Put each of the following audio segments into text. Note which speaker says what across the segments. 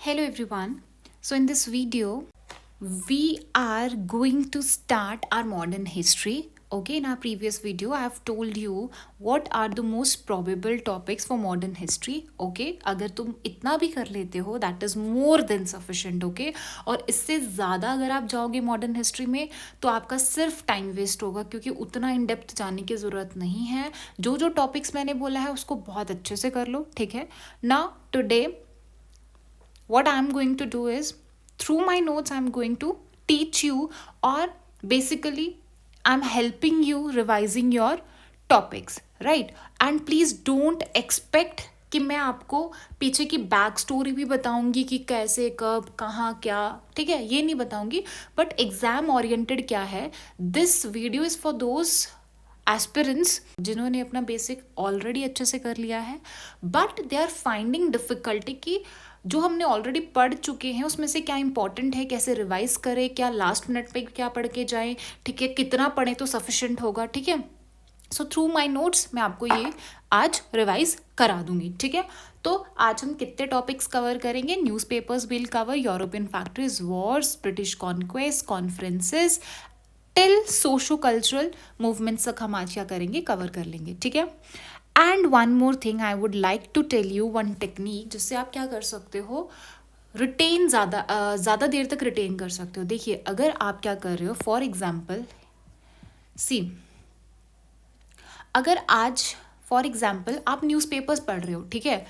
Speaker 1: Hello everyone. So in this video, we are going to start our modern history. Okay, in our previous video, I have told you what are the most probable topics for modern history. Okay, अगर तुम इतना भी कर लेते हो, that is more than sufficient. Okay, और इससे ज़्यादा अगर आप जाओगे मॉडर्न हिस्ट्री में तो आपका सिर्फ टाइम वेस्ट होगा क्योंकि उतना इन डेप्थ जाने की ज़रूरत नहीं है. जो जो टॉपिक्स मैंने बोला है उसको बहुत अच्छे से कर लो. ठीक है. Now today what I'm going to do is through my notes I'm going to teach you, or basically I'm helping you revising your topics, right? And please don't expect कि मैं आपको पीछे की बैक स्टोरी भी बताऊंगी कि कैसे कब कहाँ क्या. ठीक है, ये नहीं बताऊंगी. बट एग्जाम ओरिएंटेड क्या है, this video is for those aspirants जिन्होंने अपना बेसिक ऑलरेडी अच्छे से कर लिया है but they are finding difficulty कि जो हमने ऑलरेडी पढ़ चुके हैं उसमें से क्या इंपॉर्टेंट है, कैसे रिवाइज करें, क्या लास्ट मिनट पे क्या पढ़ के जाएं. ठीक है, कितना पढ़ें तो सफिशिएंट होगा. ठीक है, सो थ्रू माई नोट्स मैं आपको ये आज रिवाइज करा दूंगी. ठीक है, तो आज हम कितने टॉपिक्स कवर करेंगे. Newspapers will cover European factories, Wars, British conquest, conferences till socio cultural movements तक हम आज क्या करेंगे, कवर कर लेंगे. ठीक है. And one more thing I would like to tell you one technique जिससे आप क्या कर सकते हो, रिटेन ज़्यादा देर तक रिटेन कर सकते हो. देखिए, अगर आप क्या कर रहे हो, फॉर एग्जाम्पल सी, अगर आज फॉर एग्जाम्पल आप न्यूज़पेपर्स पढ़ रहे हो. ठीक है,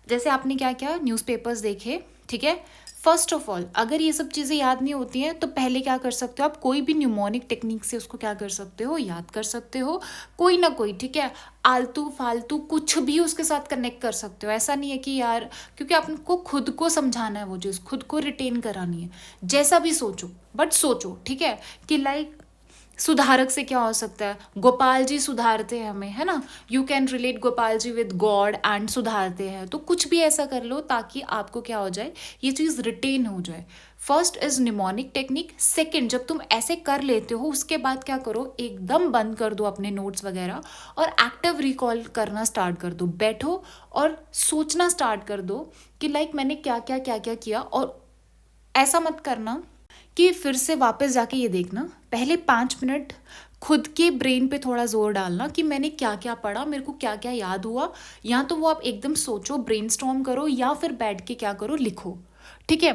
Speaker 1: जैसे आपने क्या किया, न्यूज़पेपर्स देखे. ठीक है, फर्स्ट ऑफ ऑल अगर ये सब चीज़ें याद नहीं होती हैं तो पहले क्या कर सकते हो, आप कोई भी न्यूमोनिक टेक्निक से उसको क्या कर सकते हो, याद कर सकते हो. कोई ना कोई, ठीक है, आलतू फालतू कुछ भी उसके साथ कनेक्ट कर सकते हो. ऐसा नहीं है कि यार, क्योंकि आपको खुद को समझाना है, वो चीज़ खुद को रिटेन करानी है. जैसा भी सोचो, बट सोचो. ठीक है, कि लाइक सुधारक से क्या हो सकता है, गोपाल जी सुधारते हैं हमें, है ना. You can relate Gopal ji with God and सुधारते हैं. तो कुछ भी ऐसा कर लो ताकि आपको क्या हो जाए, ये चीज़ रिटेन हो जाए. First is mnemonic technique. Second, जब तुम ऐसे कर लेते हो उसके बाद क्या करो, एकदम बंद कर दो अपने नोट्स वगैरह और एक्टिव रिकॉल करना स्टार्ट कर दो. बैठो और सोचना स्टार्ट कर दो कि लाइक मैंने क्या क्या क्या क्या किया. और ऐसा मत करना कि फिर से वापस जाके ये देखना, पहले 5 मिनट खुद के ब्रेन पे थोड़ा जोर डालना कि मैंने क्या क्या पढ़ा, मेरे को क्या क्या याद हुआ. या तो वो आप एकदम सोचो, ब्रेनस्टॉर्म करो, या फिर बैठ के क्या करो, लिखो. ठीक है,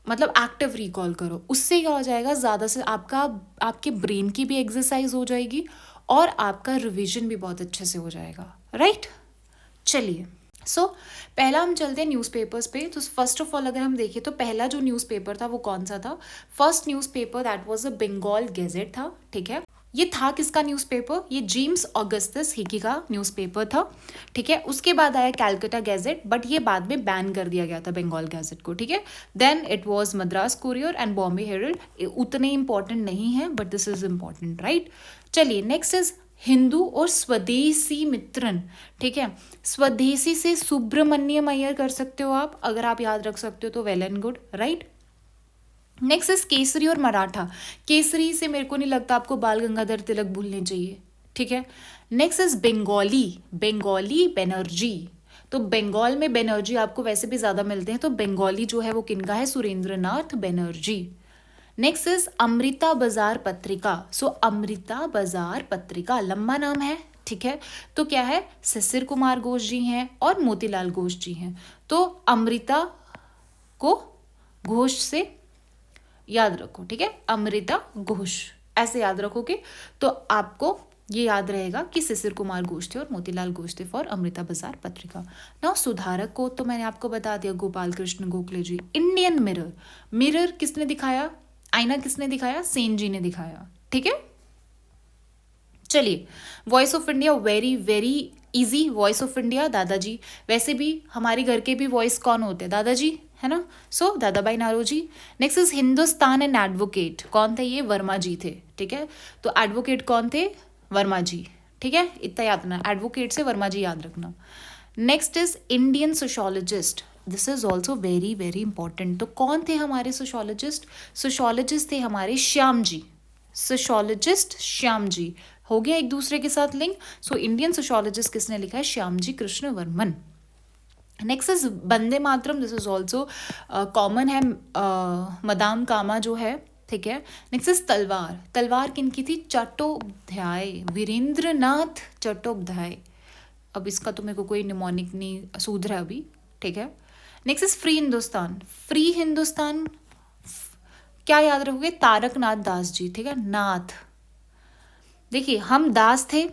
Speaker 1: मतलब एक्टिव रिकॉल करो. उससे क्या हो जाएगा, ज़्यादा से आपके ब्रेन की भी एक्सरसाइज हो जाएगी और आपका रिविजन भी बहुत अच्छे से हो जाएगा. राइट, चलिए. सो पहला हम चलते हैं न्यूज़पेपर्स पे. तो फर्स्ट ऑफ ऑल अगर हम देखें तो पहला जो न्यूज़पेपर था वो कौन सा था. First newspaper that was a Bengal Gazette था. ठीक है, ये था किसका न्यूज़पेपर, ये जेम्स ऑगस्टस हिकी का न्यूज़पेपर था. ठीक है, उसके बाद आया कैलकाटा गैजेट, बट ये बाद में बैन कर दिया गया था बंगाल गैजेट को. ठीक है, then it was Madras Courier and Bombay Herald. उतने इंपॉर्टेंट नहीं है but this is important. Right, चलिए नेक्स्ट इज हिंदू और स्वदेशी मित्रन. ठीक है, स्वदेशी से सुब्रमण्यम अय्यर कर सकते हो आप, अगर आप याद रख सकते हो तो well and good. Right, next is Kesari और मराठा. केसरी से मेरे को नहीं लगता आपको बाल गंगाधर तिलक भूलने चाहिए. ठीक है, नेक्स्ट इज बंगाली. बंगाली बनर्जी. तो बंगाल में बनर्जी आपको वैसे भी ज़्यादा मिलते हैं, तो बंगाली जो है वो किनका है, सुरेंद्र नाथ बनर्जी. नेक्स्ट इज अमृता बाजार पत्रिका. सो अमृता बाजार पत्रिका लंबा नाम है. ठीक है, तो क्या है, शिशिर कुमार घोष जी हैं और मोतीलाल घोष जी हैं. तो अमृता को घोष से याद रखो. ठीक है, अमृता घोष ऐसे याद रखोगे तो आपको ये याद रहेगा कि शिशिर कुमार घोष थे और मोतीलाल घोष थे फॉर अमृता बाजार पत्रिका. नाउ सुधारक को तो मैंने आपको बता दिया, Gopal Krishna Gokhale ji. Indian Mirror. Mirror किसने दिखाया, आईना किसने दिखाया, सेन जी ने दिखाया. ठीक है, चलिए. Voice of India very very easy. Voice of India दादाजी. वैसे भी हमारे घर के भी वॉइस कौन होते हैं, दादाजी, है ना. So Dadabhai Naoroji. Next is Hindustan and Advocate. कौन थे ये, वर्मा जी थे. ठीक है, तो एडवोकेट कौन थे, वर्मा जी. ठीक है, इतना याद रखना, एडवोकेट से वर्मा जी याद रखना. Next is Indian sociologist. This is also very very important. तो कौन थे हमारे सोशोलॉजिस्ट, सोशोलॉजिस्ट थे हमारे श्याम जी. सोशोलॉजिस्ट श्याम जी. हो गया एक दूसरे के साथ लिंक. सो इंडियन सोशोलॉजिस्ट किसने लिखा है, Shyam ji Krishna Varman. Next is Vande Mataram, this is also common है, मदाम कामा जो है, ठीक है। नेक्स्ट इज तलवार, तलवार किनकी थी? चट्टोपाध्याय, वीरेंद्र नाथ चट्टोपाध्याय। अब इसका तो मेरे को कोई निमोनिक नहीं सूझ रहा अभी, ठीक है। Next is free Hindustan, free Hindustan क्या याद रखोगे? तारक नाथ दास जी, ठीक है। नाथ, देखिए हम दास थे,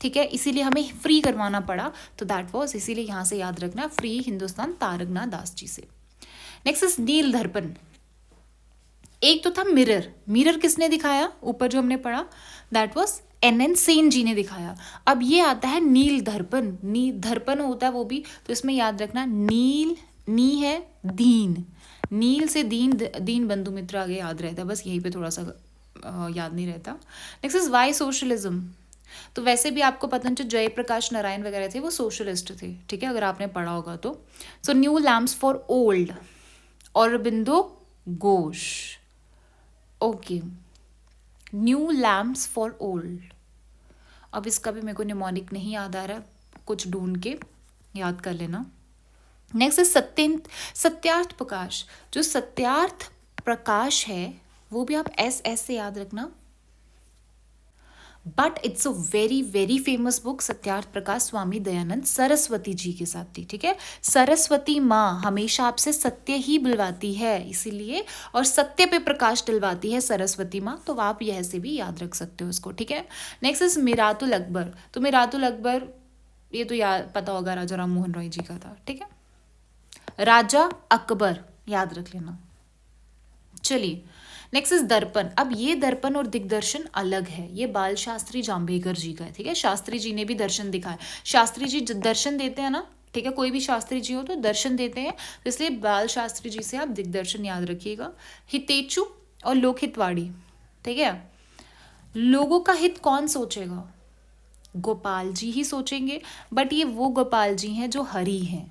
Speaker 1: ठीक है, इसीलिए हमें फ्री करवाना पड़ा, तो दैट वाज, इसीलिए यहाँ से याद रखना फ्री हिंदुस्तान तारक नाथ दास जी से। नेक्स्ट इज नील दर्पण, एक तो था मिरर, मिरर किसने दिखाया? ऊपर जो हमने पढ़ा, दैट वाज NN सेन जी ने दिखाया। अब ये आता है नील दर्पण, नील दर्पण होता है वो भी, तो इसमें याद रखना नील, नी है दीन, नील से दीन, दीन बंधु मित्र आगे याद रहता है, बस यहीं पे थोड़ा सा याद नहीं रहता। नेक्स्ट इज वाई सोशलिज्म, तो वैसे भी आपको पता है जो जयप्रकाश नारायण वगैरह थे वो सोशलिस्ट थे, ठीक है, अगर आपने पढ़ा होगा तो। So new lamps for old, Aurobindo Ghosh, okay, new lamps for old. अब इसका भी मेरे को निमोनिक नहीं याद आ रहा, कुछ ढूंढ के याद कर लेना। नेक्स्ट इज सत्यार्थ प्रकाश, जो सत्यार्थ प्रकाश है वो भी आप एस से याद रखना, but it's a very very famous book, Satyarth Prakash Swami Dayanand Saraswati ji के साथ थी, ठीक है। सरस्वती माँ हमेशा आपसे सत्य ही बुलवाती है, इसीलिए, और सत्य पे प्रकाश डलवाती है सरस्वती माँ, तो आप यह से भी याद रख सकते हो उसको, ठीक है। नेक्स्ट इज मिरातुल अकबर, तो मिरातुल अकबर ये तो याद पता होगा, राजा राम मोहन रॉय जी का था, ठीक है। राजा अकबर याद रख लेना। चलिए नेक्स्ट इज दर्पण, अब ये दर्पण और दिग्दर्शन अलग है, ये बाल शास्त्री जाम्बेकर जी का है, ठीक है। शास्त्री जी ने भी दर्शन दिखाया, शास्त्री जी दर्शन देते हैं ना, ठीक है, कोई भी शास्त्री जी हो तो दर्शन देते हैं, तो इसलिए बाल शास्त्री जी से आप दिग्दर्शन याद रखिएगा। हितेचु और लोकहितवाड़ी, ठीक है, लोगों का हित कौन सोचेगा? गोपाल जी ही सोचेंगे, बट ये वो गोपाल जी हैं जो हरि हैं,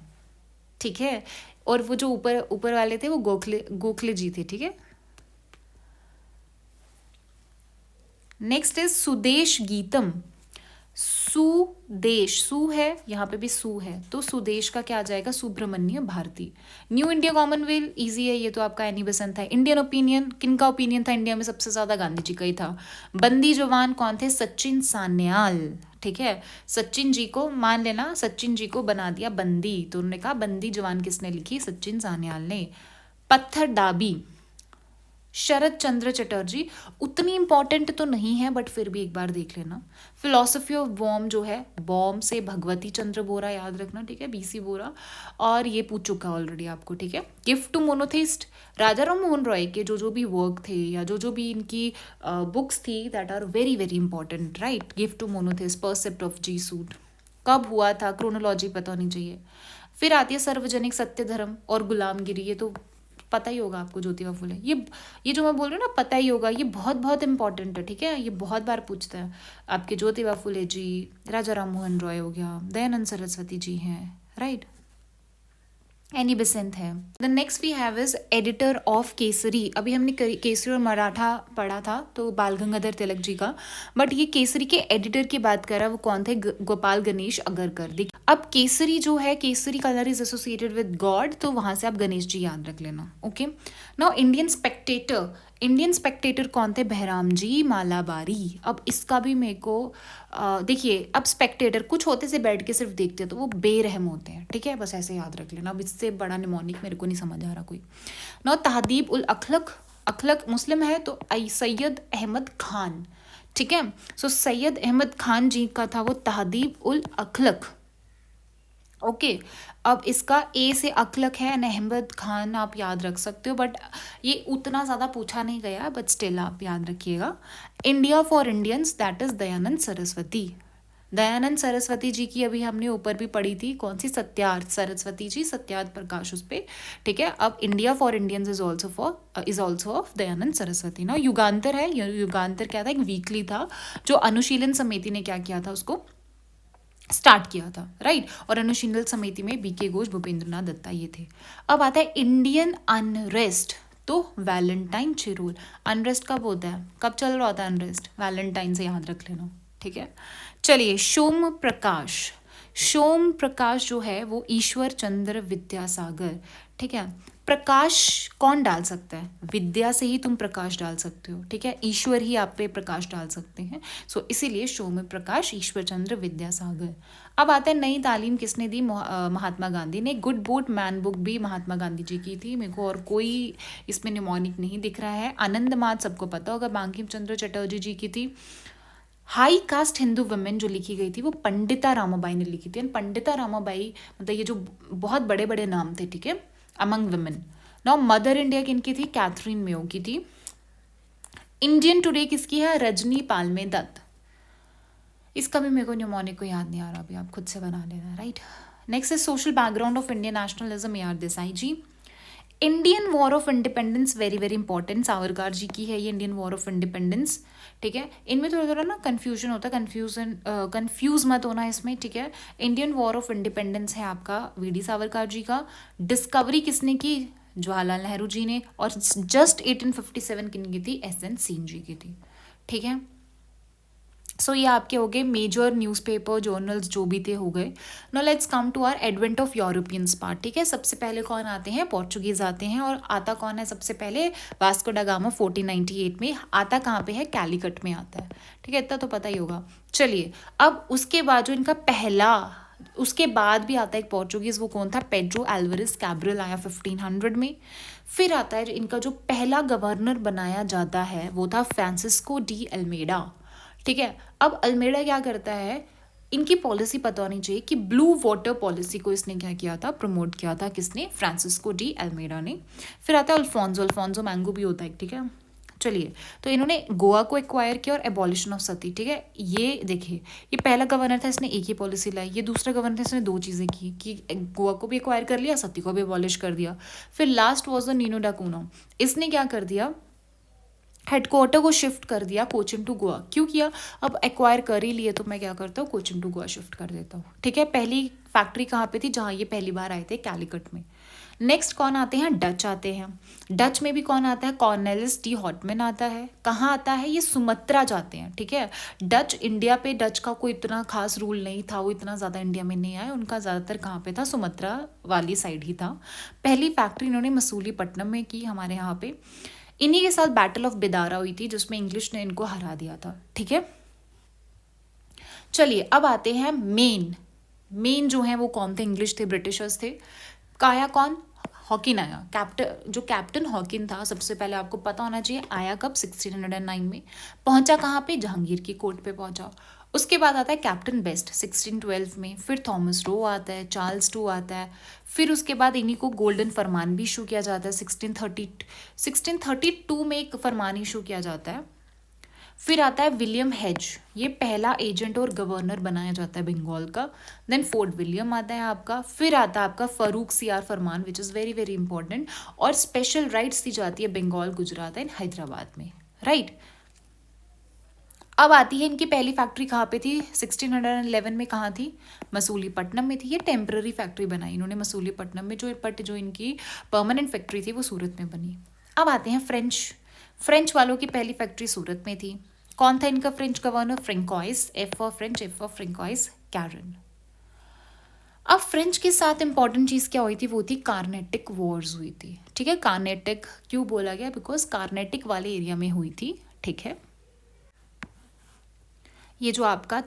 Speaker 1: ठीक है, और वो जो ऊपर ऊपर वाले थे वो गोखले जी थे, ठीक है। नेक्स्ट इज सुदेश गीतम, सुदेश, सु है यहाँ पे भी सु है, तो सुदेश का क्या आ जाएगा? Subramania Bharati. New India Commonwealth easy है, ये तो आपका एनी बेसेंट था। इंडियन ओपिनियन, किनका ओपिनियन था इंडिया में सबसे ज्यादा? गांधी जी का ही था। बंदी जवान कौन थे? सचिन सान्याल, ठीक है। सचिन जी को मान लेना, सचिन जी को बना दिया बंदी, तो उन्होंने कहा बंदी जवान किसने लिखी? सचिन सान्याल ने। पत्थर डाबी, शरद चंद्र चटर्जी, उतनी इंपॉर्टेंट तो नहीं है बट फिर भी एक बार देख लेना। फिलोसफी ऑफ बॉम्ब जो है, बॉम्ब से भगवती चंद्र बोरा याद रखना, ठीक है, BC बोरा, और ये पूछ चुका ऑलरेडी आपको, ठीक है। गिफ्ट टू मोनोथिस्ट, राजा राम मोहन रॉय के जो भी वर्क थे या जो भी इनकी बुक्स थी that are very very important, right. Gift to monotheist, precept of Jesus, कब हुआ था, क्रोनोलॉजी पता होनी चाहिए। फिर आती है सार्वजनिक सत्य धर्म और गुलामगिरी, ये तो पता ही होगा आपको, ज्योतिबा फुले, ये जो मैं बोल रही हूँ ना, पता ही होगा, ये बहुत बहुत इंपॉर्टेंट है, ठीक है, ये बहुत बार पूछता है आपके। ज्योतिबा फुले जी, राजा राम मोहन रॉय हो गया, दयानंद सरस्वती जी हैं, राइट, एनी बेसेंट है। The next we have is editor of Kesari, अभी हमने केसरी और मराठा पढ़ा था तो बाल गंगाधर तिलक जी का, बट ये केसरी के एडिटर की बात कर रहा है, वो कौन थे? गोपाल गणेश अगरकर। देखिए अब केसरी जो है, Kesari colour is associated with God, तो वहां से आप गणेश जी याद रख लेना, okay. Now Indian Spectator, Indian Spectator कौन थे? बहराम जी मालाबारी। अब इसका भी मेरे को देखिए, अब स्पेक्टेटर कुछ होते से बैठ के सिर्फ देखते हैं तो वो बेरहम होते हैं, ठीक है, बस ऐसे याद रख लेना। अब इससे बड़ा निमोनिक मेरे को नहीं समझ आ रहा कोई। नाउ तहदीब उल अखलक, अखलक मुस्लिम है तो सैयद अहमद खान, ठीक है। सो सैयद अहमद खान जी का था वो तहदीब उल अखलक, ओके। अब इसका ए से अखलक है एंड अहमद खान आप याद रख सकते हो, बट ये उतना ज़्यादा पूछा नहीं गया, बट स्टिल आप याद रखिएगा। India for Indians, that is Dayanand Saraswati. Dayanand Saraswati ji की अभी हमने ऊपर भी पढ़ी थी, कौन सी? सत्यार्थ सरस्वती जी, सत्यार्थ प्रकाश उस पर, ठीक है। अब India for Indians is also of Dayanand Saraswati. ना युगांतर है, युगांतर क्या था? एक वीकली था जो अनुशीलन समिति ने क्या किया था, उसको स्टार्ट किया था, राइट। और अनुशीलन समिति में BK घोष, भूपेंद्र नाथ दत्ता ये थे। अब आता है इंडियन अनरेस्ट, तो वैलेंटाइन चिरूल। अनरेस्ट कब होता है, कब चल रहा होता है अनरेस्ट? वैलेंटाइन से याद रख लेना, ठीक है। चलिए सोम प्रकाश, सोम प्रकाश जो है वो ईश्वर चंद्र विद्यासागर, ठीक है। प्रकाश कौन डाल सकता है? विद्या से ही तुम प्रकाश डाल सकते हो, ठीक है। ईश्वर ही आप पे प्रकाश डाल सकते हैं, सो इसीलिए सोम प्रकाश ईश्वर चंद्र विद्यासागर। अब आता है नई तालीम किसने दी? महात्मा गांधी ने। गुड बुक मैन बुक भी महात्मा गांधी जी की थी। मेरे को और कोई इसमें निमोनिक नहीं दिख रहा है। आनंद मार्ग सबको पता होगा, बंकिम चंद्र चटर्जी जी की थी। हाई कास्ट हिंदू वुमेन जो लिखी गई थी वो पंडिता रामाबाई ने लिखी थी। पंडिता रामाबाई मतलब ये जो बहुत बड़े बड़े नाम थे, ठीक है, among women. Now mother India किनकी थी? कैथरीन मेयो की थी। इंडियन टुडे किसकी है? रजनी पालमे दत्त। इसका भी मेरे को न्यूमोनिक को याद नहीं आ रहा, अभी आप खुद से बना लेना, right. Next is social background of Indian nationalism, AR Desai ji. Indian war of independence, very very important, Savarkar ji की है ये इंडियन वॉर ऑफ इंडिपेंडेंस, ठीक है। इनमें थोड़ा थोड़ा ना कन्फ्यूजन होता है, कंफ्यूज मत होना इसमें, ठीक है। इंडियन वॉर ऑफ इंडिपेंडेंस है आपका VD सावरकर जी का। डिस्कवरी किसने की? जवाहरलाल नेहरू जी ने। और जस्ट 1857 किन की थी? SN सिंह जी की थी, ठीक है। सो ये आपके हो गए मेजर न्यूज़पेपर जर्नल्स जो भी थे हो गए। No let's come to our advent of Europeans part, ठीक है। सबसे पहले कौन आते हैं? पोर्चुगीज आते हैं। और आता कौन है सबसे पहले? वास्को डा गामा 1498 में। आता कहाँ पे है? कैलीकट में आता है, ठीक है, इतना तो पता ही होगा। चलिए, अब उसके बाद जो इनका पहला, उसके बाद भी आता है एक पोर्चुगीज, वो कौन था? पेड्रो एल्वारेज कैब्रल आया 1500 में। फिर आता है इनका जो पहला गवर्नर बनाया जाता है वो था फ्रांसिस्को डी अल्मेडा, ठीक है। अब अल्मेडा क्या करता है? इनकी पॉलिसी पता होनी चाहिए कि ब्लू वाटर पॉलिसी को इसने क्या किया था? प्रमोट किया था। किसने? फ्रांसिस्को डी अल्मेडा ने। फिर आता है अल्फोंसो मैंगो भी होता है, ठीक है। चलिए, तो इन्होंने गोवा को एक्वायर किया और एबॉलिशन ऑफ सती, ठीक है। ये देखिए, ये पहला गवर्नर था, इसने एक ही पॉलिसी लाई। ये दूसरा गवर्नर था, इसने दो चीज़ें की कि गोवा को भी एक्वायर कर लिया, सती को भी एबॉलिश कर दिया। फिर लास्ट वॉज द नीनो डा कूनो। इसने क्या कर दिया? हेडक्वार्टर को शिफ्ट कर दिया कोचिन टू गोवा। क्यों किया? अब एक्वायर कर ही लिए तो मैं क्या करता हूँ? कोचिन टू गोवा शिफ्ट कर देता हूँ, ठीक है। पहली फैक्ट्री कहाँ पे थी? जहाँ ये पहली बार आए थे, कैलीकट में। नेक्स्ट कौन आते हैं? डच आते हैं। डच में भी कौन आता है? कॉर्नेलिस डी हॉटमैन आता है। कहाँ आता है? ये सुमत्रा जाते हैं, ठीक है। डच इंडिया पे, डच का कोई इतना खास रूल नहीं था, वो इतना ज़्यादा इंडिया में नहीं आए। उनका ज़्यादातर कहाँ पे था? सुमत्रा वाली साइड ही था। पहली फैक्ट्री इन्होंने मसूलीपट्टनम में की, हमारे यहाँ पे। इन्हीं के साथ बैटल ऑफ बिदारा हुई थी जिसमें इंग्लिश ने इनको हरा दिया था, ठीक है। चलिए, अब आते हैं मेन जो है वो कौन थे? इंग्लिश थे, ब्रिटिशर्स थे। काया कौन? हॉकिन आया। जो कैप्टन हॉकिन था, सबसे पहले आपको पता होना चाहिए आया कब? 1609 में। पहुंचा कहाँ पे? जहांगीर की कोर्ट पे पहुंचा। उसके बाद आता है कैप्टन बेस्ट 1612 में। फिर थॉमस रो आता है, चार्ल्स टू आता है। फिर उसके बाद इन्हीं को गोल्डन फरमान भी इशू किया जाता है 1632 में एक फरमान इशू किया जाता है। फिर आता है विलियम हेज, ये पहला एजेंट और गवर्नर बनाया जाता है बंगाल का। देन फोर्ट विलियम आता है आपका। फिर आता है आपका फरूक सियार फरमान, which is very very important. और स्पेशल राइट्स दी जाती है बंगाल, गुजरात एंड हैदराबाद में, राइट। अब आती है इनकी पहली फैक्ट्री कहाँ पे थी? 1611 में। कहाँ थी? मसूलीपट्टनम में थी। ये टेम्पररी फैक्ट्री बनाई इन्होंने मसूलीपट्टनम में, जो इनकी परमानेंट फैक्ट्री थी वो सूरत में बनी। अब आते हैं फ्रेंच वालों की पहली फैक्ट्री सूरत में थी। कौन था इनका French governor? François, F for French, F for François Caron. अब फ्रेंच के साथ इंपॉर्टेंट चीज़ क्या हुई थी? वो थी कार्नेटिक वॉर्स हुई थी, ठीक है। कार्नेटिक क्यों बोला गया? बिकॉज कार्नेटिक वाले एरिया में हुई थी, ठीक है। ये जो आपका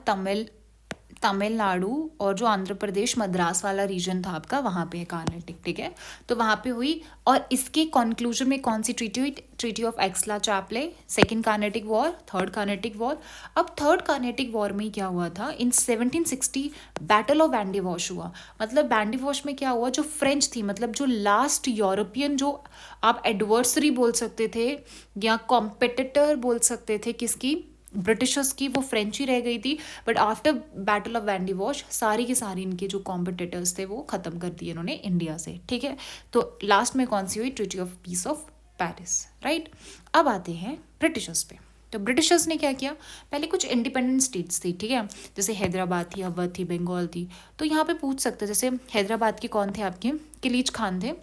Speaker 1: तमिलनाडु और जो आंध्र प्रदेश मद्रास वाला रीजन था आपका, वहाँ पे है कार्नेटिक, ठीक है। तो वहाँ पे हुई। और इसके कंक्लूजन में कौन सी ट्रीटी हुई? Treaty of Aix-la-Chapelle. Second Carnatic war, third Carnatic war. अब थर्ड कार्नेटिक वॉर में क्या हुआ था? इन 1760 बैटल ऑफ बैंडीवॉश हुआ। मतलब बैंडीवॉश में क्या हुआ? जो फ्रेंच थी, मतलब जो लास्ट यूरोपियन, जो आप एडवर्सरी बोल सकते थे या कॉम्पिटिटर बोल सकते थे किसकी? ब्रिटिशर्स की, वो फ्रेंच ही रह गई थी। बट आफ्टर बैटल ऑफ बैंडीवॉश सारी की सारी इनके जो कॉम्पिटिटर्स थे वो ख़त्म कर दिए इन्होंने इंडिया से, ठीक है। तो लास्ट में कौन सी हुई? Treaty of peace of Paris, right. अब आते हैं ब्रिटिशर्स पे। तो ब्रिटिशर्स ने क्या किया? पहले कुछ इंडिपेंडेंट स्टेट्स थी, ठीक है, जैसे हैदराबाद थी, अवध थी, बंगाल थी। तो यहाँ पे पूछ सकते हैं, जैसे हैदराबाद के कौन थे आपके? किलीच खान थे,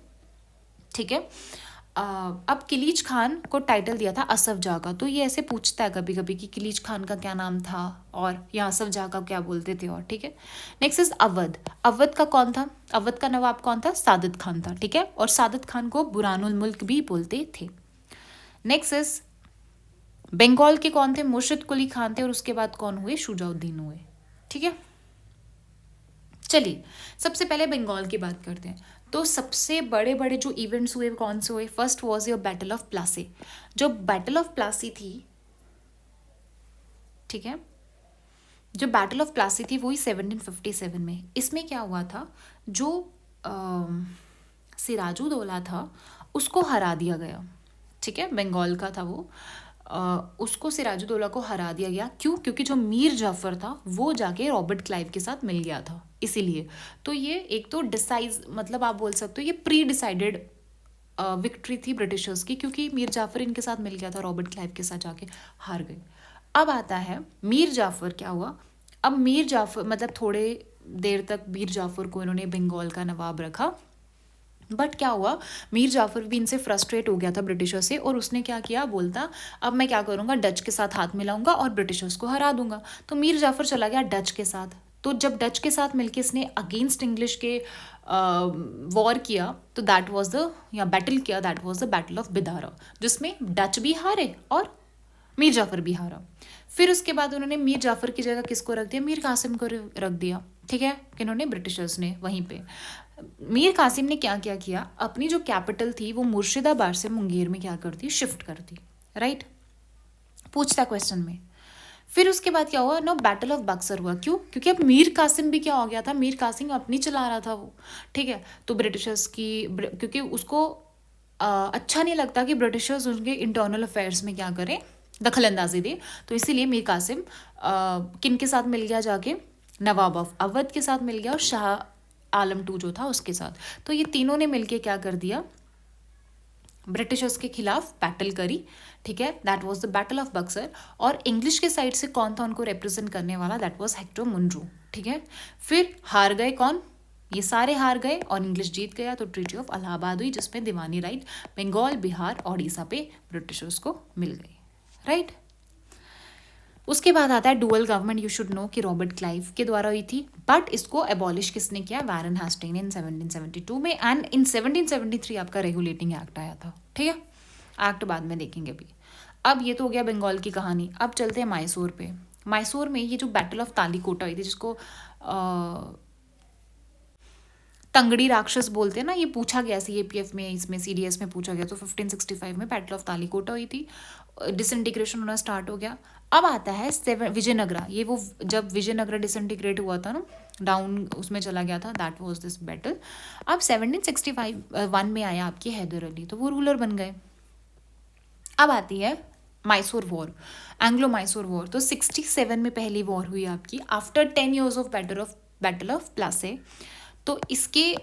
Speaker 1: ठीक है। अब किलीच खान को टाइटल दिया था असफ जाह का, तो ये ऐसे पूछता है कभी कभी कि किलीच खान का क्या नाम था और यहाँ असफ जाह का क्या बोलते थे, और ठीक है। Next is Awadh. अवध का कौन था? अवध का नवाब कौन था? सादत खान था, ठीक है, और सादत खान को बुरहानुल मुल्क भी बोलते थे। नेक्स्ट इज बंगाल के कौन थे? मुर्शिद कुली खान थे, और उसके बाद कौन हुए? शुजाउद्दीन हुए, ठीक है। चलिए सबसे पहले बंगाल की बात करते हैं। तो सबसे बड़े बड़े जो इवेंट्स हुए कौन से हुए? First was your battle of Plassey. जो बैटल ऑफ प्लासी थी, ठीक है, जो बैटल ऑफ प्लासी थी वही 1757 में। इसमें क्या हुआ था, जो सिराजुद्दौला था उसको हरा दिया गया, ठीक है, बंगाल का था वो। उसको सिराजुद्दौला को हरा दिया गया। क्यों? क्योंकि जो मीर जाफर था वो जाके रॉबर्ट क्लाइव के साथ मिल गया था, इसीलिए। तो ये एक तो डिसाइड, मतलब आप बोल सकते हो ये प्री डिसाइडेड विक्ट्री थी ब्रिटिशर्स की, क्योंकि मीर जाफर इनके साथ मिल गया था, रॉबर्ट क्लाइव के साथ जाके हार गए। अब आता है मीर जाफर। क्या हुआ? अब मीर जाफर मतलब थोड़े देर तक मीर जाफर को इन्होंने बंगाल का नवाब रखा, बट क्या हुआ, मीर जाफर भी इनसे फ्रस्ट्रेट हो गया था ब्रिटिशर से, और उसने क्या किया, बोलता अब मैं क्या करूँगा, डच के साथ हाथ मिलाऊंगा और ब्रिटिशर्स को हरा दूंगा। तो मीर जाफर चला गया डच के साथ। तो जब डच के साथ मिलके इसने अगेंस्ट इंग्लिश के वॉर किया, तो दैट वाज द, या बैटल किया, that was the battle of Bidara, जिसमें डच भी हारे और मीर जाफर भी हारा। फिर उसके बाद उन्होंने मीर जाफर की जगह किसको रख दिया? मीर कासिम को रख दिया, ठीक है, इन्होंने ब्रिटिशर्स ने वहीं पे। मीर कासिम ने क्या क्या किया, अपनी जो कैपिटल थी वो मुर्शिदाबाद से मुंगेर में क्या करती, शिफ्ट कर दी, राइट, पूछता क्वेश्चन में। फिर उसके बाद क्या हुआ ना, बैटल ऑफ बक्सर हुआ। क्यों? क्योंकि अब मीर कासिम भी क्या हो गया था, मीर कासिम अपनी चला रहा था वो, ठीक है। तो ब्रिटिशर्स की, क्योंकि उसको अच्छा नहीं लगता कि ब्रिटिशर्स उनके इंटरनल अफेयर्स में क्या करें, दखल अंदाजी दे, तो इसीलिए मीर कासिम किन के साथ मिल गया जाके, नवाब ऑफ अवध के साथ मिल गया और शाह आलम टू जो था उसके साथ। तो ये तीनों ने मिलके क्या कर दिया, ब्रिटिशर्स के खिलाफ बैटल करी, ठीक है, that was the battle of Buxar. और इंग्लिश के साइड से कौन था उनको रिप्रेजेंट करने वाला, दैट वाज हेक्टर मुनरो, ठीक है। फिर हार गए कौन? ये सारे हार गए और इंग्लिश जीत गया। तो ट्रीटी ऑफ इलाहाबाद हुई, जिसमें दीवानी राइट बंगाल, बिहार और उड़ीसा पे ब्रिटिशर्स को मिल गई, राइट। उसके बाद आता है dual government. You should know कि रॉबर्ट क्लाइव के द्वारा हुई थी, बट इसको एबॉलिश किसने किया? वैरन हेस्टिंग इन 1772 में, एंड इन 1773 आपका रेगुलेटिंग एक्ट आया था, ठीक है। एक्ट बाद में देखेंगे अभी। अब ये तो हो गया बंगाल की कहानी। अब चलते हैं मैसूर पे। मैसूर में ये जो बैटल ऑफ तालीकोटा हुई थी, जिसको तंगड़ी राक्षस बोलते हैं ना, ये पूछा गया सीएपीएफ में, इसमें सीडीएस में पूछा गया। तो 1565 में बैटल ऑफ तालीकोटा हुई थी, डिसइंटीग्रेशन होना स्टार्ट हो गया। अब आता है विजयनगरा। ये वो जब विजयनगरा डिसइंटीग्रेट हुआ था ना, डाउन उसमें चला गया था, दैट वाज दिस बैटल। अब 1761 में आया आपकी हैदर अली, तो वो रूलर बन गए। अब आती है Mysore war, Anglo Mysore war. तो 67 में पहली वॉर हुई आपकी, after 10 years of battle of Plassey. तो इसके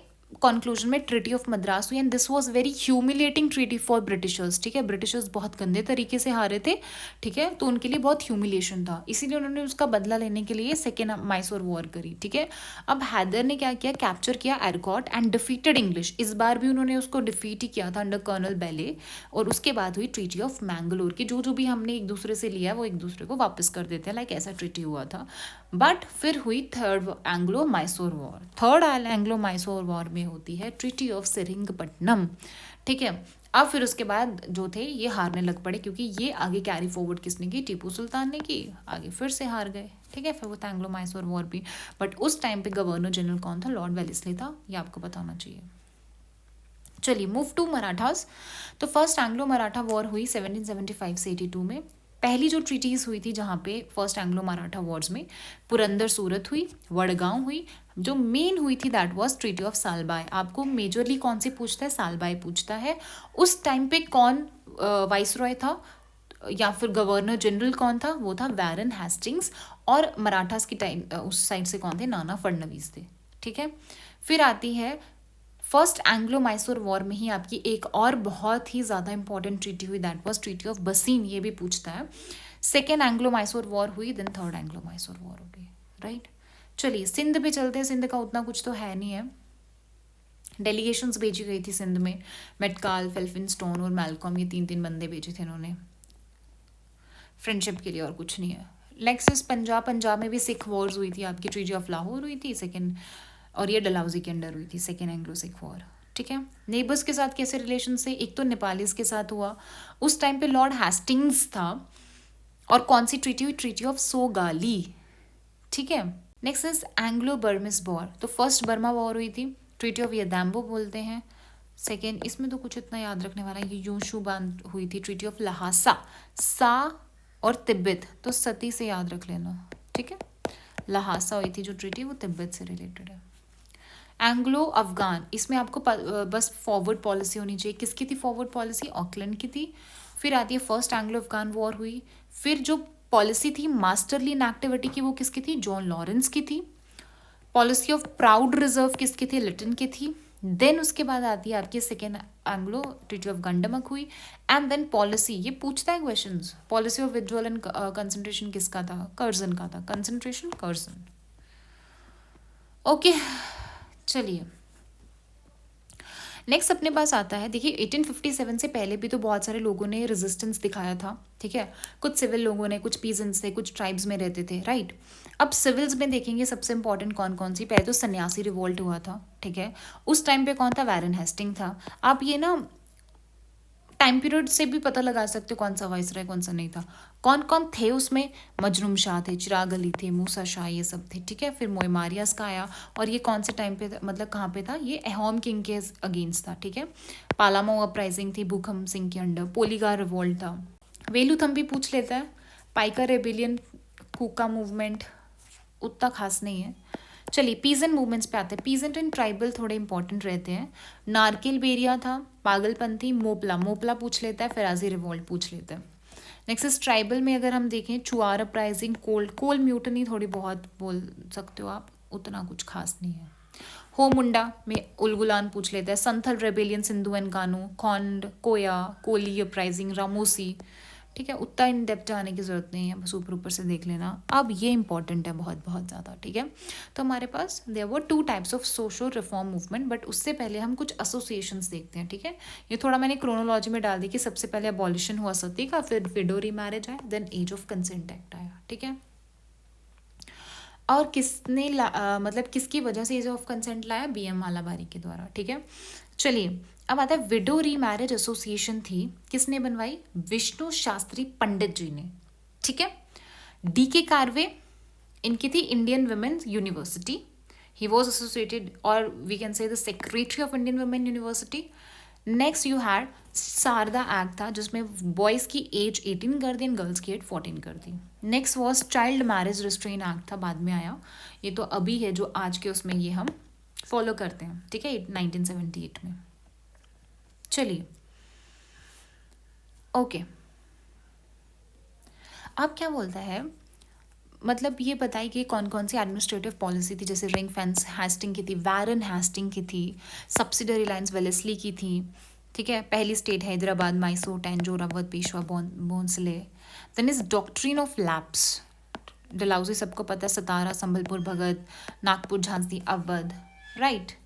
Speaker 1: कंक्लूजन में ट्रीटी ऑफ मद्रास हुई, and this was very humiliating treaty for Britishers, ठीक है। ब्रिटिशर्स बहुत गंदे तरीके से हारे थे, ठीक है, तो उनके लिए बहुत ह्यूमिलेशन था, इसीलिए उन्होंने उसका बदला लेने के लिए सेकेंड मैसूर वॉर करी, ठीक है। अब हैदर ने क्या किया, कैप्चर किया एरकॉट एंड डिफीटेड इंग्लिश। इस बार भी उन्होंने उसको डिफीट ही किया था अंडर कर्नल बेले। और उसके बाद हुई ट्रीटी ऑफ मैंगलोर की, जो भी हमने एक दूसरे से लिया वो एक दूसरे को वापस कर देते हैं, लाइक ऐसा ट्रीटी हुआ था। बट फिर हुई third Anglo Mysore war. Third Anglo Mysore war में होती है ट्रीटी ऑफ सेरिंगपट्टनम, ठीक है। अब फिर उसके बाद जो थे ये हारने लग पड़े, क्योंकि ये आगे कैरी फॉरवर्ड किसने की, टीपू सुल्तान ने की, आगे फिर से हार गए, ठीक है। फिर वो था एंग्लो मैसूर वॉर भी। बट उस टाइम पे गवर्नर जनरल कौन था? लॉर्ड वेलेस्ली था, ये आपको बताना चाहिए। चलिए मूव टू मराठास। तो फर्स्ट एंग्लो मराठा वॉर हुई 1775 से 82 में। पहली जो ट्रीटीज हुई थी जहाँ पे फर्स्ट एंग्लो मराठा वॉर्स में, पुरंदर सूरत हुई, वडगांव हुई। जो मेन हुई थी that was treaty of Salbai. आपको मेजरली कौन से पूछता है? सालबाई पूछता है। उस टाइम पे कौन वाइसरॉय था या फिर गवर्नर जनरल कौन था? वो था वैरन हेस्टिंग्स। और मराठास की टाइम उस साइड से कौन थे? नाना फडणवीस थे, ठीक है। फिर आती है फर्स्ट एंग्लो मैसूर वॉर में ही आपकी एक और बहुत ही ज़्यादा इंपॉर्टेंट ट्रीटी हुई, that was treaty of Bassein, ये भी पूछता है। सेकेंड एंग्लो मैसूर वॉर हुई, then third Anglo Mysore war हो गई, राइट। चलिए सिंध पे चलते हैं। सिंध का उतना कुछ तो है नहीं है, डेलीगेशंस भेजी गई थी सिंध में, मेटकाल, फेल्फिनस्टोन और मैल्कॉम, ये 3 बंदे भेजे थे इन्होंने फ्रेंडशिप के लिए, और कुछ नहीं है। नेक्स्ट पंजाब में भी सिख वॉर्स हुई थी, आपकी ट्रीटी ऑफ लाहौर हुई थी सेकेंड, और ये डलहौजी के अंडर हुई थी, सेकेंड एंग्लो सिख वॉर। ठीक है, नेबर्स के साथ कैसे रिलेशन से, एक तो नेपालीज के साथ हुआ, उस टाइम पे लॉर्ड हेस्टिंग्स था, और कौन सी ट्रीटी हुई, ट्रीटी ऑफ सोगाली। ठीक है, next is Anglo Burmese war, तो फर्स्ट बर्मा वॉर हुई थी, ट्रीटी ऑफ यदाम्बो बोलते हैं। सेकेंड, इसमें तो कुछ इतना याद रखने वाला है, ये यूशु बांध हुई थी, ट्रीटी ऑफ लहासा, सा और तिब्बत, तो सती से याद रख लेना। ठीक है, लहासा हुई थी जो ट्रीटी, वो तिब्बत से रिलेटेड है। एंग्लो अफगान, इसमें आपको बस फॉरवर्ड पॉलिसी होनी चाहिए, किसकी थी फॉरवर्ड पॉलिसी, ऑकलैंड की थी। फिर आती है फर्स्ट एंग्लो अफगान वॉर हुई, फिर जो पॉलिसी थी मास्टरली इनएक्टिविटी की, वो किसकी थी, जॉन लॉरेंस की थी। पॉलिसी ऑफ प्राउड रिजर्व किसकी थी, लिटन की थी। देन उसके बाद आती है आपकी सेकेंड एंग्लो, ट्रीटी ऑफ गंडमक हुई। एंड देन पॉलिसी, ये पूछता है question, policy of withdrawal and concentration किसका था, कर्जन का था, कंसंट्रेशन कर्जन। ओके, चलिए नेक्स्ट अपने पास आता है, देखिए 1857 से पहले भी तो बहुत सारे लोगों ने रेजिस्टेंस दिखाया था। ठीक है, कुछ सिविल लोगों ने, कुछ पीजेंट्स थे, कुछ ट्राइब्स में रहते थे, राइट। अब सिविल्स में देखेंगे सबसे इंपॉर्टेंट कौन कौन सी, पहले तो सन्यासी रिवोल्ट हुआ था। ठीक है, उस टाइम पे कौन था, वैरन हेस्टिंग था। आप ये ना टाइम पीरियड से भी पता लगा सकते हो कौन सा वाइसराय कौन सा नहीं था। कौन कौन थे उसमें, मजरूम शाह थे, चिराग अली थे, मूसा शाह, ये सब थे। ठीक है, फिर मोइमारियास का आया, और ये कौन से टाइम पे मतलब कहाँ पे था, ये अहोम किंग के अगेंस्ट था। ठीक है, पालामो अपराइजिंग थी भूखम सिंह के अंडर, पोलीगार रिवोल्ट था। वेलुथम्पी पूछ लेता है, पाइका रेबिलियन, कूका मूवमेंट उतना खास नहीं है। चलिए पीजेंट मूवमेंट्स पे आते हैं, पीजेंट एंड ट्राइबल थोड़े इंपॉर्टेंट रहते हैं। नारकेल बेरिया था, पागलपंथी, मोपला पूछ लेता है, फिराजी रिवोल्ट पूछ लेता है। नेक्स्ट इज ट्राइबल में अगर हम देखें, चुआर अपराइजिंग, कोल म्यूटनी थोड़ी बहुत बोल सकते हो आप, उतना कुछ खास नहीं है। हो मुंडा में उलगुलान पूछ लेता है, Santhal rebellion, Sindhu and Kanu, Khond, Koya, Koli uprising, Ramosi. ठीक है, उतना इन डेप्थ जाने की जरूरत नहीं है, बस ऊपर से देख लेना। अब ये इंपॉर्टेंट है बहुत बहुत ज़्यादा। ठीक है, तो हमारे पास there were 2 types of social reform movement, but उससे पहले हम कुछ एसोसिएशंस देखते हैं। ठीक है, ये थोड़ा मैंने क्रोनोलॉजी में डाल दी कि सबसे पहले अबॉलिशन हुआ सती का, फिर विडो रीमैरिज आया, then age of consent act आया। ठीक है, और किसने मतलब किसकी वजह से एज ऑफ कंसेंट लाया, BM मालाबारी के द्वारा। ठीक है, चलिए अब आता है विडो रीमैरिज एसोसिएशन थी, किसने बनवाई, विष्णु शास्त्री पंडित जी ने। ठीक है, DK कार्वे, इनकी थी Indian women's university, he was associated, और we can say the secretary of Indian women university. Next you had Sharda act था, जिसमें बॉयज़ की एज 18 कर दी एंड गर्ल्स की एज 14 कर दी। Next was child marriage restrain act था, बाद में आया, ये तो अभी है जो आज के उसमें ये हम फॉलो करते हैं। ठीक है, 1978 में। चलिए ओके, अब क्या बोलता है, मतलब ये बताइए कि कौन कौन सी एडमिनिस्ट्रेटिव पॉलिसी थी, जैसे रिंग फेंस हेस्टिंग की थी, वैरन हेस्टिंग की थी, सब्सिडरी लाइन्स वेलेस्ली की थी। ठीक है, पहली state Hyderabad, Mysore, Tanjore, Awadh, Peshwa, Bhonsle. Then is doctrine of lapse, Dalhousie सबको पता है, Satara, Sambalpur, Bhagat, Nagpur, Jhansi, Awadh, right.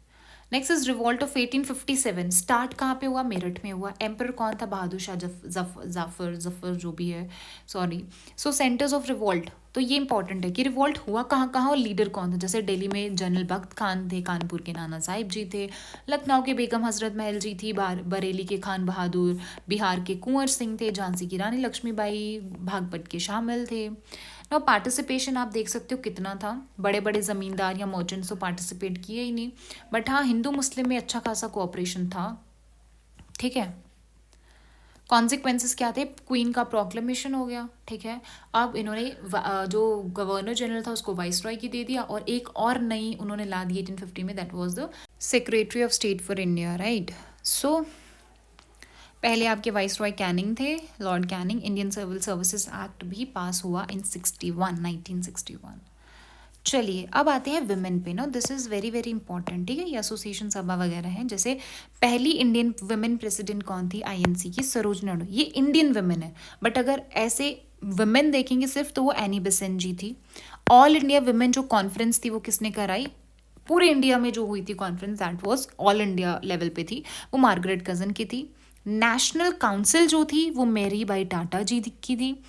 Speaker 1: Next is revolt of 1857, start कहाँ पे हुआ, मेरठ में हुआ। एम्पर कौन था, बहादुर शाह जफर जो भी है, sorry. So centres of revolt, तो ये इंपॉर्टेंट है कि रिवॉल्ट हुआ कहाँ कहाँ और लीडर कौन था। जैसे दिल्ली में जनरल बख्त खान थे, कानपुर के नाना साहिब जी थे, लखनऊ के बेगम हजरत महल जी थी, बरेली के खान बहादुर, बिहार के कुंवर सिंह थे, झांसी की रानी लक्ष्मीबाई, भागपत के शामिल थे। ना पार्टिसिपेशन आप देख सकते हो कितना था, बड़े बड़े ज़मींदार या मर्चेंट्स तो पार्टिसिपेट किए ही नहीं, बट हाँ हिंदू मुस्लिम में अच्छा खासा कोऑपरेशन था। ठीक है, कॉन्सिक्वेंसेस क्या थे, क्वीन का प्रोक्लेमेशन हो गया। ठीक है, अब इन्होंने जो गवर्नर जनरल था उसको वाइसरॉय की दे दिया, और एक और नई उन्होंने ला दी 1850 में, that was the secretary of state for India, right. So पहले आपके वाइसरॉय कैनिंग थे, lord Canning. Indian civil services act भी पास हुआ इन 1961। चलिए अब आते हैं विमेन पे ना, this is very very important. ठीक है, ये एसोसिएशन सभा वगैरह हैं। जैसे पहली इंडियन वुमेन प्रेसिडेंट कौन थी, INC की सरोज नायडू, ये इंडियन वुमेन है, बट अगर ऐसे वुमेन देखेंगे सिर्फ तो वो एनी बेसेंट जी थी। ऑल इंडिया वुमेन जो कॉन्फ्रेंस थी वो किसने कराई, पूरे इंडिया में जो हुई थी conference, that was all India level पे थी, वो मार्गरेट कज़न की थी। नेशनल काउंसिल जो थी वो मेरी बाई टाटा जी की थी।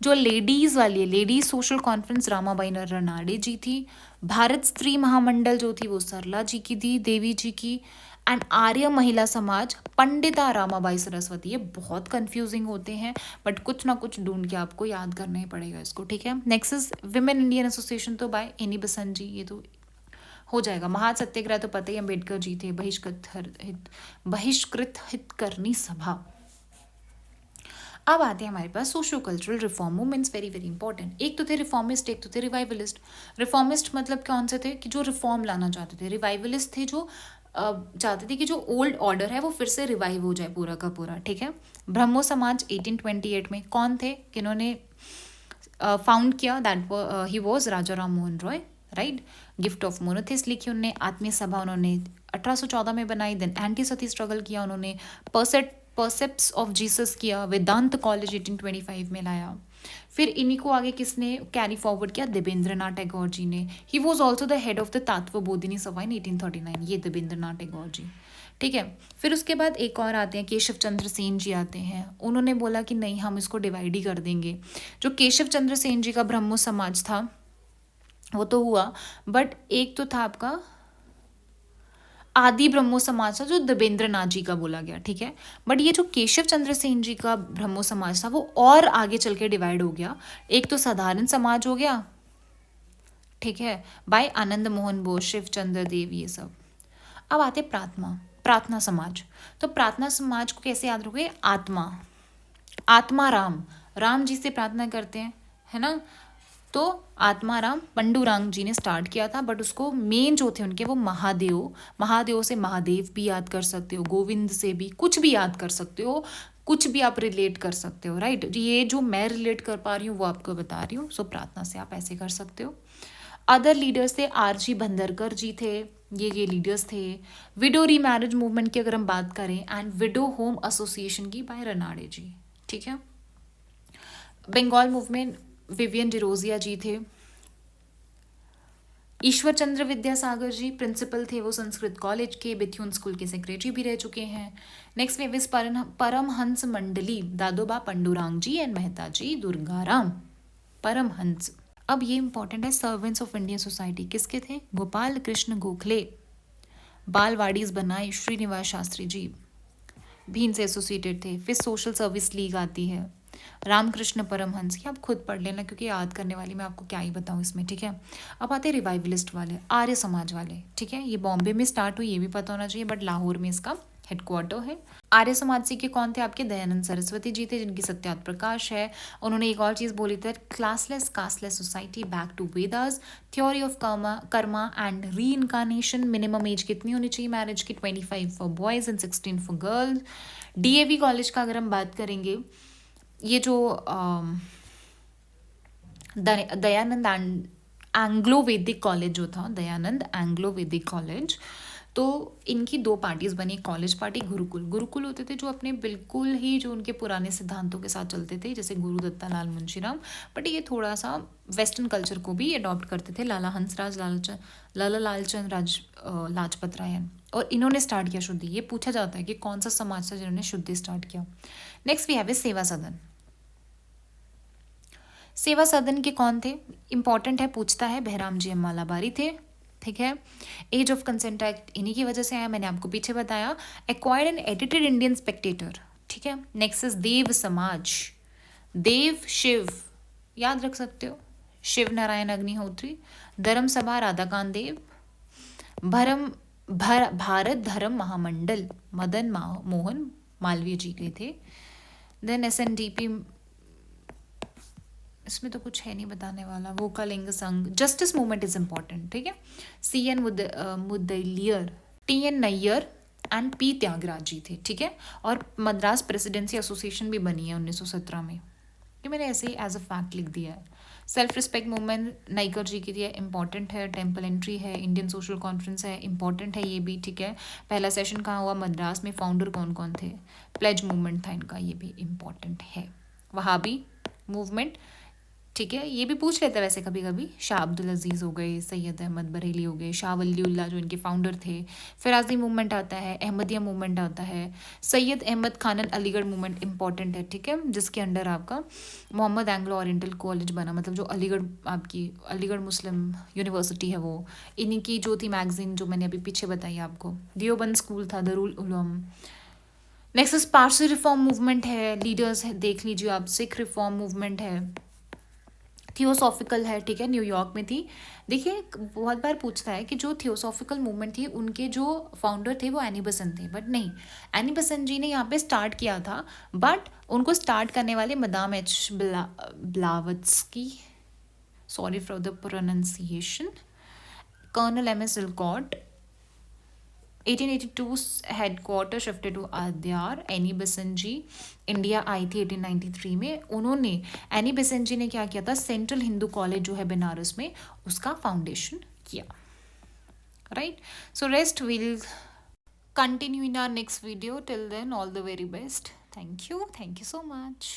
Speaker 1: जो लेडीज़ वाली है, ladies social conference, Ramabai Ranade ji थी। भारत स्त्री महामंडल जो थी वो सरला जी की थी, देवी जी की। एंड आर्य महिला समाज पंडिता रामाबाई सरस्वती। ये बहुत कंफ्यूजिंग होते हैं, बट कुछ ना कुछ ढूंढ के आपको याद करना ही पड़ेगा इसको, ठीक है। Next is women Indian association, तो बाय एनी बसंत जी, ये तो हो जाएगा। महासत्याग्रह तो पता ही, अम्बेडकर जी थे। बहिष्कृत हित करनी सभा। अब आते हैं हमारे पास socio cultural reform movements, very very important. एक तो थे रिफॉर्मिस्ट, एक तो थे रिवाइवलिस्ट। रिफॉर्मिस्ट मतलब कौन से थे कि जो रिफॉर्म लाना चाहते थे। रिवाइवलिस्ट थे जो चाहते थे कि जो ओल्ड ऑर्डर है वो फिर से रिवाइव हो जाए पूरा का पूरा, ठीक है। ब्रह्मो समाज 1828 में कौन थे किन्होंने फाउंड किया, that he was Raja Ram Mohan Roy, right. Gift of monotheists लिखी उन्होंने। आत्मीय सभा उन्होंने 1814 में बनाई। देन एंटी सती स्ट्रगल किया उन्होंने। परसेप्ट्स ऑफ जीसस किया। वेदांत कॉलेज 1825 में लाया। फिर इन्हीं को आगे किसने कैरी फॉरवर्ड किया, देवेंद्र नाथ टैगोर जी ने। He was also the head of the Tattvabodhini Sabha in 1839, ये देवेंद्र नाथ टैगोर जी, ठीक है। फिर उसके बाद एक और आते हैं, केशव चंद्र सेन जी आते हैं। उन्होंने बोला कि नहीं, हम इसको डिवाइड ही कर देंगे। जो केशव चंद्र सेन जी का ब्रह्मो समाज था वो तो हुआ, बट एक तो था आपका आदि ब्रह्मो समाज था जो देवेंद्र नाथ जी का बोला गया, ठीक है। बट ये जो केशव चंद्र सेन जी का ब्रह्मो समाज था वो और आगे चल के डिवाइड हो गया। एक तो साधारण समाज हो गया, ठीक है, बाय आनंद मोहन बोस, शिव चंद्र देव, ये सब। अब आते प्रार्थना समाज। तो प्रार्थना समाज को कैसे याद रखोगे, आत्मा राम जी से प्रार्थना करते हैं, है ना। तो आत्माराम पंडुरंग जी ने स्टार्ट किया था, बट उसको मेन जो थे उनके वो महादेव से महादेव भी याद कर सकते हो, गोविंद से भी कुछ भी याद कर सकते हो, कुछ भी आप रिलेट कर सकते हो, राइट। ये जो मैं रिलेट कर पा रही हूँ वो आपको बता रही हूँ। सो प्रार्थना से आप ऐसे कर सकते हो। अदर लीडर्स थे, R.G. भंदरकर जी थे, ये लीडर्स थे। विडो रीमैरिज मूवमेंट की अगर हम बात करें, एंड विडो होम एसोसिएशन की बाय रनाडे जी, ठीक है। बंगाल मूवमेंट विवियन डिरोजिया जी थे। ईश्वर चंद्र विद्यासागर जी प्रिंसिपल थे, वो संस्कृत कॉलेज के, बिथ्यून स्कूल के सेक्रेटरी भी रह चुके हैं। नेक्स्ट वे विस परमहंस मंडली, दादोबा पंडुरांग जी एंड मेहता जी दुर्गाराम परमहंस। अब ये इंपॉर्टेंट है, सर्वेंट्स ऑफ इंडियन सोसाइटी किसके थे, गोपाल कृष्ण गोखले, बालवाड़ीज बनाए श्रीनिवास शास्त्री जी, भीन से एसोसिएटेड थे। फिर सोशल सर्विस लीग आती है, रामकृष्ण परमहंस की, आप खुद पढ़ लेना क्योंकि याद करने वाली मैं आपको क्या ही बताऊँ इसमें, ठीक है। अब आते हैं रिवाइवलिस्ट वाले, आर्य समाज वाले, ठीक है। ये बॉम्बे में स्टार्ट हुई, ये भी पता होना चाहिए, बट लाहौर में इसका हेडक्वार्टर है। आर्य समाज से के कौन थे आपके, दयानंद सरस्वती जी थे, जिनकी सत्यार्थ प्रकाश है। उन्होंने एक और चीज़ बोली थी, classless casteless society back to Vedas, theory of karma and reincarnation. Minimum age कितनी होनी चाहिए मैरिज की, 25 for boys and 16 for girls. DAV college का अगर हम बात करेंगे, ये जो दयानंद एंग्लो वैदिक कॉलेज जो था, दयानंद एंग्लो वैदिक कॉलेज, तो इनकी दो पार्टीज बनी, कॉलेज पार्टी, गुरुकुल होते थे जो अपने बिल्कुल ही जो उनके पुराने सिद्धांतों के साथ चलते थे, जैसे गुरुदत्ता लाल मुंशीराम, बट ये थोड़ा सा वेस्टर्न कल्चर को भी अडॉप्ट करते थे, लाला हंसराज, लाला लालचंद लाजपत राय, और इन्होंने स्टार्ट किया शुद्धि। ये पूछा जाता है कि कौन सा समाज था जिन्होंने शुद्धि स्टार्ट किया। नेक्स्ट वी हैव ए सेवा सदन। सेवा सदन के कौन थे, इंपॉर्टेंट है, पूछता है, बहराम जी अम्मालाबारी थे, ठीक है। एज ऑफ कंसेंट एक्ट इन्हीं की वजह से आया, मैंने आपको पीछे बताया। Acquired and edited Indian Spectator, ठीक है। नेक्स्ट इज देव समाज, देव शिव याद रख सकते हो, शिव नारायण अग्निहोत्री। धर्म सभा राधाकांत देव। भारत धर्म महामंडल मदन मोहन मालवीय जी के थे। देन SNDP, इसमें तो कुछ है नहीं बताने वाला। वो कलिंग संघ, जस्टिस मूवमेंट इज इंपॉर्टेंट, ठीक है। CN Mudaliar, TN Nair and P Thyagaraja ji थे, ठीक है। और मद्रास प्रेसिडेंसी एसोसिएशन भी बनी है 1917 में, ये मैंने ऐसे ही एज अ फैक्ट लिख दिया है। सेल्फ रिस्पेक्ट मूवमेंट नाइकर जी की थी, इंपॉर्टेंट है। टेम्पल एंट्री है, इंडियन सोशल कॉन्फ्रेंस है, इंपॉर्टेंट है ये भी, ठीक है। पहला सेशन कहाँ हुआ, मद्रास में। फाउंडर कौन कौन थे, प्लेज मूवमेंट था इनका, ये भी इंपॉर्टेंट है। वहाबी मूवमेंट ठीक है, ये भी पूछ लेते हैं वैसे कभी कभी। शाह अब्दुल अजीज़ हो गए, सैयद अहमद बरेली हो गए, शाह वलीउल्लाह जो इनके फाउंडर थे, फिराजी मूवमेंट आता है, अहमदिया मूवमेंट आता है, सैयद अहमद खानन अलीगढ़ मूवमेंट इंपॉर्टेंट है, ठीक है, जिसके अंडर आपका मोहम्मद एंग्लो ओरिएंटल कॉलेज बना, मतलब जो अलीगढ़ आपकी अलीगढ़ मुस्लिम यूनिवर्सिटी है वो, इन्हीं की जो थी मैगजीन जो मैंने अभी पीछे बताई आपको। दियोबंद स्कूल था, Darul Uloom. Next is Parsi reform movement है, लीडर्स है देख लीजिए आप, सिख रिफॉर्म मूवमेंट है, थियोसॉफिकल है, ठीक है, न्यूयॉर्क में थी। देखिए बहुत बार पूछता है कि जो थियोसॉफिकल मूवमेंट थी उनके जो फाउंडर थे वो एनी बेसेंट थे, बट नहीं, एनी बेसेंट जी ने यहाँ पे स्टार्ट किया था, बट उनको स्टार्ट करने वाले madame H Blavatsky, sorry for the pronunciation, colonel M S Olcott, 1882 headquarter shifted to Adyar, Annie Besant ji India आई थी 1893 में। उन्होंने एनी बेसेंट जी ने क्या किया था, सेंट्रल हिंदू कॉलेज जो है बनारस में, उसका फाउंडेशन किया, right. So rest will continue in our next video, till then all the very best, thank you so much.